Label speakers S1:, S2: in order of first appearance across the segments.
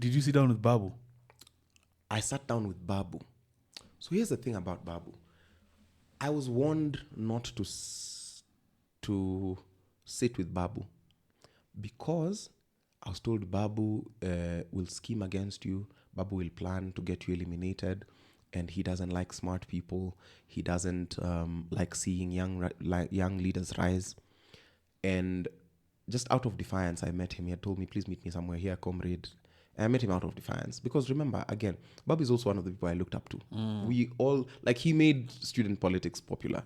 S1: Did you sit down with Babu?
S2: I sat down with Babu. So here's the thing about Babu. I was warned not to sit with Babu because I was told Babu will scheme against you. Babu will plan to get you eliminated, and he doesn't like smart people. He doesn't like seeing young leaders rise. And just out of defiance, I met him. He had told me, please meet me somewhere here, comrade. And I met him out of defiance. Because remember, again, Babu is also one of the people I looked up to. We all, like, he made student politics popular.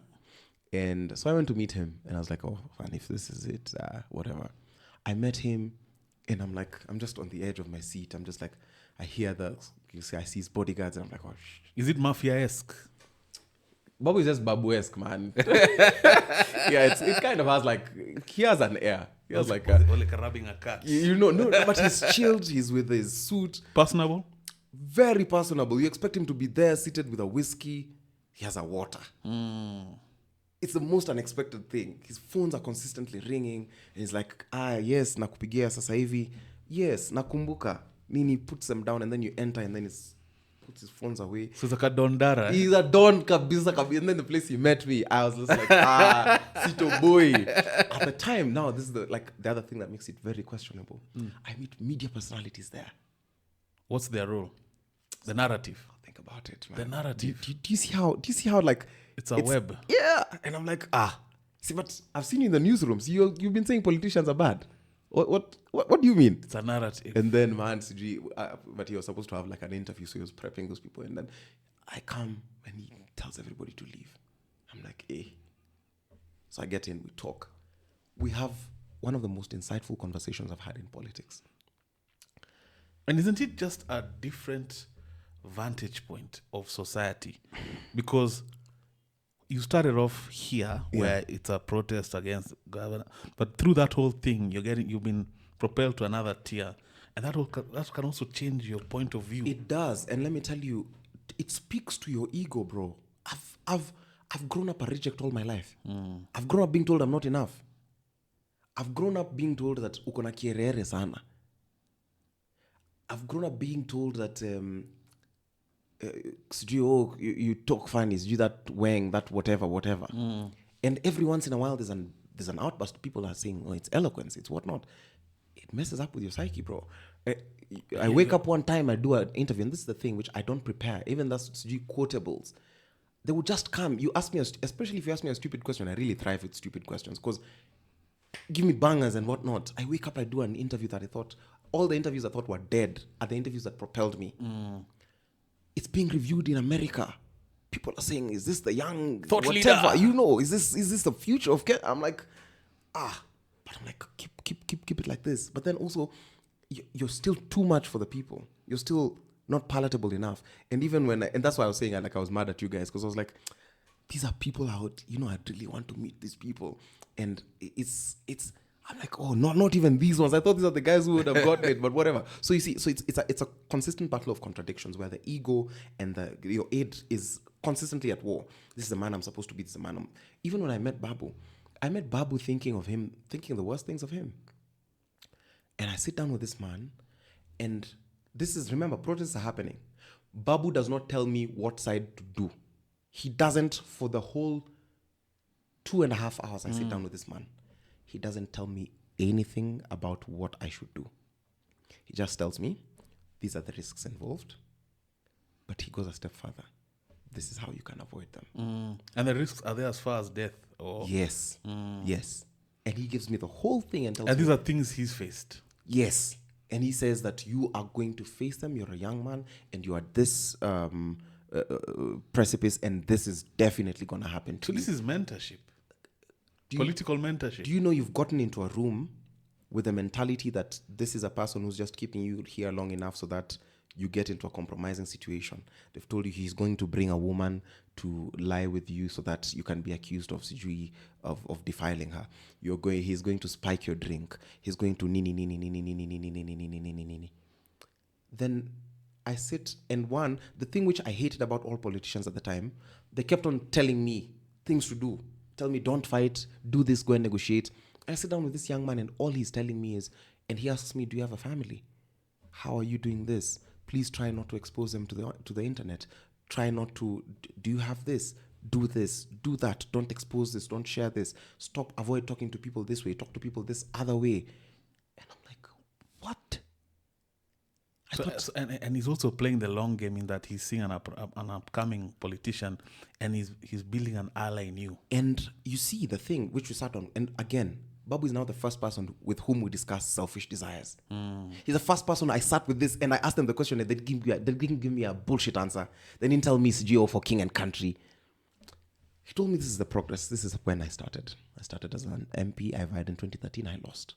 S2: And so I went to meet him. And I was like, oh, fine, if this is it, whatever. I met him. And I'm like, I'm just on the edge of my seat. I'm just like, I hear I see his bodyguards. And I'm like, oh,
S1: Is it mafia-esque?
S2: Babu is just Babu-esque, man. Yeah, it kind of has like, he has an air. He has like
S1: rubbing a cat.
S2: No, but he's chilled. He's with his suit.
S1: Personable?
S2: Very personable. You expect him to be there, seated with a whiskey. He has a water. It's the most unexpected thing. His phones are consistently ringing. And he's like, yes, nakupigia sasa hivi. Yes, nakumbuka. Nini puts them down and then you enter and then it's puts his phones away.
S1: So it's like a dondara.
S2: He's a don kabisa. And then the place he met me, I was just like, Sito boy. At the time, now this is the other thing that makes it very questionable. I meet media personalities there.
S1: What's their role? The narrative.
S2: Think about it, man.
S1: The narrative.
S2: Do you see how like
S1: it's a web?
S2: Yeah. And I'm like, see, but I've seen you in the newsrooms. You've been saying politicians are bad. What do you mean?
S1: It's a narrative.
S2: And then, man, but he was supposed to have like an interview, so he was prepping those people. And then I come and he tells everybody to leave. I'm like, hey. So I get in, we talk. We have one of the most insightful conversations I've had in politics.
S1: And isn't it just a different vantage point of society? Because you started off here where it's a protest against government, but through that whole thing, you've been propelled to another tier, and that can also change your point of view.
S2: It does, and let me tell you, it speaks to your ego, bro. I've grown up a reject all my life. I've grown up being told I'm not enough. I've grown up being told that uko na kierere sana. I've grown up being told that you talk funny, you that wang, that whatever. And every once in a while there's an outburst. People are saying, oh, it's eloquence, it's whatnot. It messes up with your psyche, bro. I wake up one time, I do an interview, and this is the thing which I don't prepare. Even that's quotables. They will just come. You ask me, especially if you ask me a stupid question, I really thrive with stupid questions because give me bangers and whatnot. I wake up, I do an interview that I thought, all the interviews I thought were dead are the interviews that propelled me. It's being reviewed in America. People are saying, is this the young
S1: thought
S2: whatever?
S1: leader?
S2: Is this the future of care? I'm like, but I'm like, keep it like this. But then also, you're still too much for the people. You're still not palatable enough. And even and that's why I was saying, I was mad at you guys because I was like, these are people out. I really want to meet these people, and it's. I'm like, oh, not even these ones. I thought these are the guys who would have gotten it, but whatever. So you see, it's a consistent battle of contradictions where the ego and your id is consistently at war. This is the man I'm supposed to be. This is the man even when I met Babu thinking the worst things of him. And I sit down with this man, and remember, protests are happening. Babu does not tell me what side to do. He doesn't for the whole 2.5 hours I sit down with this man. He doesn't tell me anything about what I should do. He just tells me, these are the risks involved. But he goes a step further. This is how you can avoid them.
S1: And the risks are there as far as death? Or?
S2: Yes. Yes. And he gives me the whole thing and tells me.
S1: And these are things he's faced?
S2: Yes. And he says that you are going to face them. You're a young man and you are this precipice and this is definitely going to happen to you.
S1: So this is mentorship. Political mentorship.
S2: Do you know you've gotten into a room with the mentality that this is a person who's just keeping you here long enough so that you get into a compromising situation? They've told you he's going to bring a woman to lie with you so that you can be accused of defiling her. He's going to spike your drink. He's going to nini. Then I sit and the thing which I hated about all politicians at the time, they kept on telling me things to do. Tell me, don't fight, do this, go and negotiate. And I sit down with this young man and all he's telling me is, and he asks me, do you have a family? how are you doing this? Please try not to expose them to the internet. Try not to, do you have this? Do this, do that. Don't expose this, don't share this. Avoid talking to people this way. Talk to people this other way. And I'm like, what?
S1: And he's also playing the long game in that he's seeing an upcoming politician, and he's building an ally in you.
S2: And you see the thing which we sat on, and again, Babu is now the first person with whom we discuss selfish desires. He's the first person I sat with this, and I asked them the question, and they didn't give me a bullshit answer. They didn't tell me it's GO for king and country. He told me this is the progress. This is when I started. I started as an MP. I vied in 2013. I lost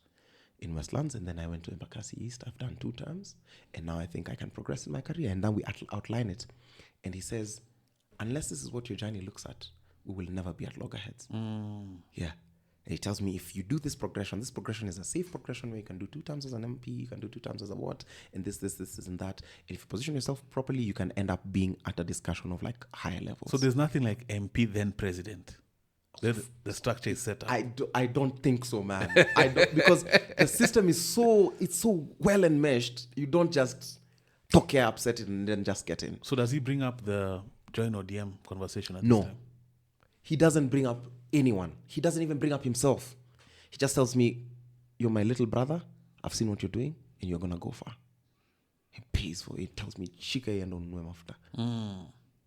S2: in Westlands, and then I went to Embakasi East. I've done 2 terms, and now I think I can progress in my career. And then we outline it. And he says, unless this is what your journey looks at, we will never be at loggerheads. Yeah. And he tells me, if you do this progression is a safe progression where you can do 2 terms as an MP, you can do 2 terms as a what, and this, and that. And if you position yourself properly, you can end up being at a discussion of like higher levels.
S1: So there's nothing like MP then president. The structure is set up.
S2: I don't think so, man. I don't, because the system is so well enmeshed. You don't just talk upset it and then just get in.
S1: So does he bring up the join ODM conversation at
S2: No.
S1: this time?
S2: He doesn't bring up anyone. He doesn't even bring up himself. He just tells me, you're my little brother. I've seen what you're doing, and you're going to go far. He pays for it. He tells me, shika yendo ununue mafuta.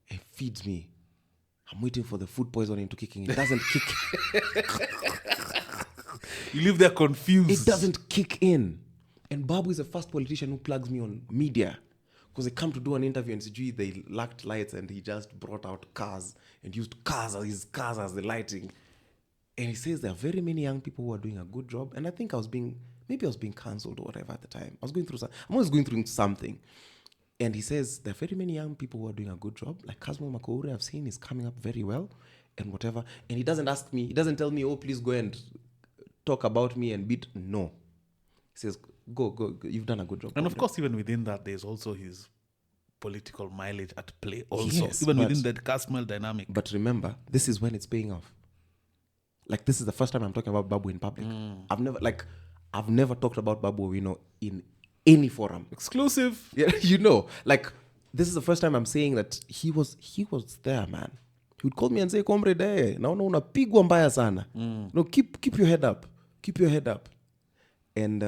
S2: He feeds me. I'm waiting for the food poisoning to kick in. It doesn't kick.
S1: You live there confused.
S2: It doesn't kick in. And Babu is the first politician who plugs me on media. Because they come to do an interview and CG, they lacked lights, and he just brought out cars and used his cars as the lighting. And he says there are very many young people who are doing a good job. And I think I was being cancelled or whatever at the time. I'm always going through something. And he says there are very many young people who are doing a good job. Like Kasmuel'S, I've seen, is coming up very well and whatever. And he doesn't tell me, oh, please go and talk about me and beat. No. He says, go, you've done a good job.
S1: And of course, even within that, there's also his political mileage at play also.
S2: Yes,
S1: even within that Kasmuel dynamic.
S2: But remember, this is when it's paying off. Like, this is the first time I'm talking about Babu in public. I've never talked about Babu, in any forum.
S1: Exclusive.
S2: Yeah, this is the first time I'm saying that he was there, man. He would call me and say, comrade, naona unapigwa mbaya sana. No, keep your head up. Keep your head up. And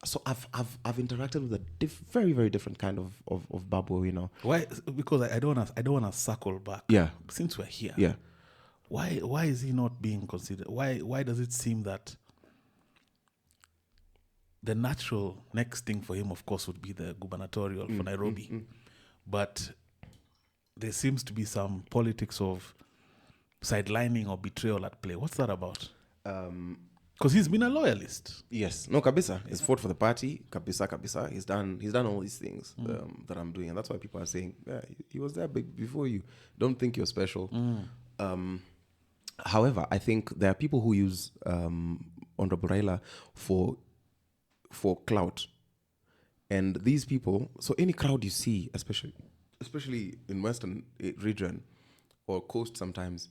S2: so I've interacted with a very, very different kind of Babu,
S1: Why? Because I don't wanna circle back.
S2: Yeah.
S1: Since we're here.
S2: Yeah.
S1: Why is he not being considered? Why does it seem that the natural next thing for him, of course, would be the gubernatorial for Nairobi. But there seems to be some politics of sidelining or betrayal at play. What's that about? Because he's been a loyalist.
S2: Yes. No, kabisa. He's fought for the party. Kabisa. He's done all these things that I'm doing. And that's why people are saying, yeah, he was there before you. Don't think you're special. However, I think there are people who use Honorable Raila for clout. And these people, so any crowd you see, especially in Western region or coast sometimes,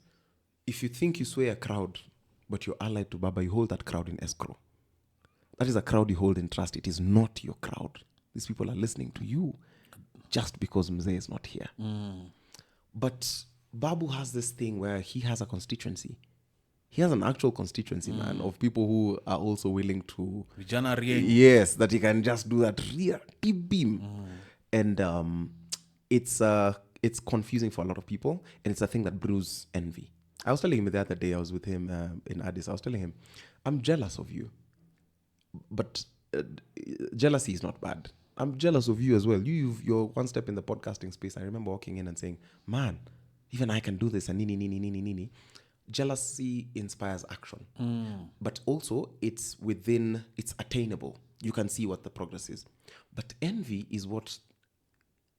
S2: if you think you sway a crowd, but you're allied to Baba, you hold that crowd in escrow. That is a crowd you hold in trust. It is not your crowd. These people are listening to you just because Mzee is not here. But Babu has this thing where he has a constituency. He has an actual constituency, man, of people who are also willing to... Yes, that he can just do that real deep beam. And it's confusing for a lot of people, and it's a thing that brews envy. I was telling him the other day, I was with him in Addis, I was telling him, I'm jealous of you. But jealousy is not bad. I'm jealous of you as well. You're one step in the podcasting space. I remember walking in and saying, man, even I can do this, and nini. Jealousy inspires action. But also, it's attainable. You can see what the progress is. But envy is what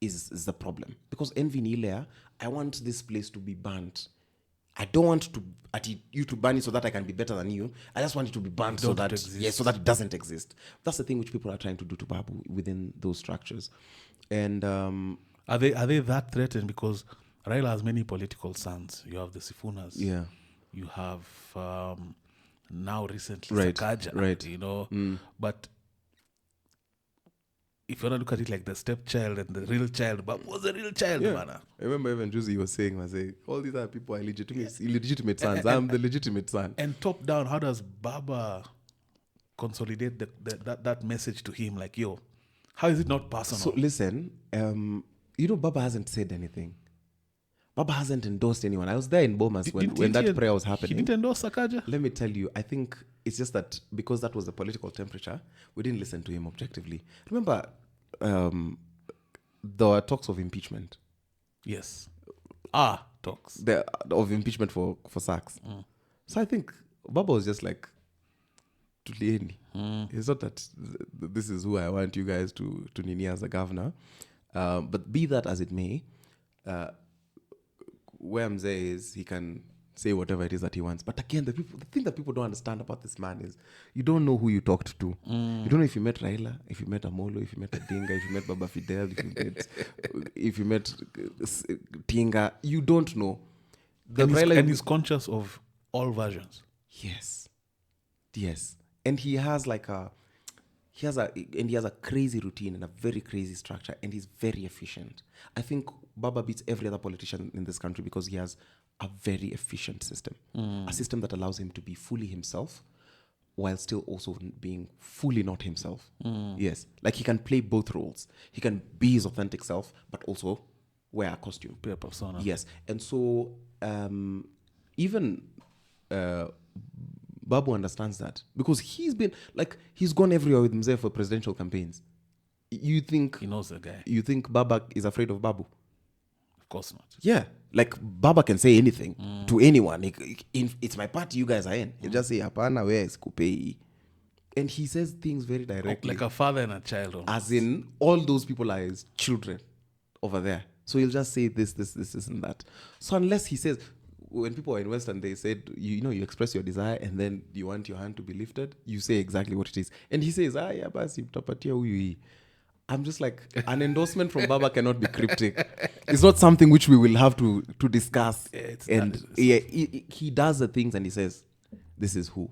S2: is the problem. Because envy nilea, I want this place to be burnt. I don't want you to burn it so that I can be better than you. I just want it to be burnt so that it doesn't exist. That's the thing which people are trying to do to Babu within those structures. And
S1: are they that threatened? Because Raila has many political sons. You have the Sifunas.
S2: Yeah.
S1: You have now recently
S2: Right.
S1: Sakaja.
S2: Right.
S1: But if you want to look at it like the stepchild and the real child, but was the real child, man.
S2: I remember even Juicy was saying, all these other people are illegitimate sons. I'm the legitimate son.
S1: And top down, how does Baba consolidate that message to him? Like, yo, how is it not personal?
S2: So listen, Baba hasn't said anything. Baba hasn't endorsed anyone. I was there in Bomas when that prayer was happening.
S1: He didn't endorse Sakaja?
S2: Let me tell you, I think it's just that because that was the political temperature, we didn't listen to him objectively. Remember, there were talks of impeachment.
S1: Yes. Talks.
S2: Of impeachment for Sachs. So I think Baba was just like, Tulieni. It's not that this is who I want you guys to nini as a governor. But be that as it may, where Mzee is, he can say whatever it is that he wants. But again, the thing that people don't understand about this man is you don't know who you talked to. You don't know if you met Raila, if you met Amolo, if you met Odinga, if you met Baba Fidel, if you met Tinga. You don't know.
S1: And he's conscious of all versions.
S2: Yes. And he has a crazy routine and a very crazy structure, and he's very efficient. I think Baba beats every other politician in this country because he has a very efficient system. A system that allows him to be fully himself while still also being fully not himself. Yes. Like he can play both roles. He can be his authentic self, but also wear a costume.
S1: Be a persona.
S2: Yes. And so even Babu understands that because he's gone everywhere with Mzee for presidential campaigns. You think
S1: he knows the guy?
S2: You think Baba is afraid of Babu?
S1: Of course not.
S2: Yeah, like Baba can say anything to anyone. It's my party, you guys are in. He'll just say, "Hapana, where is Kupei?" And he says things very directly,
S1: like a father and a child. Almost.
S2: As in, all those people are his children over there. So he'll just say this, and that. So unless he says, when people are in Western, they said, you express your desire and then you want your hand to be lifted, you say exactly what it is. And he says, yeah, basi mtapatia huyu. I'm just like, an endorsement from Baba cannot be cryptic. It's not something which we will have to discuss.
S1: Yeah, he
S2: does the things and he says, this is who.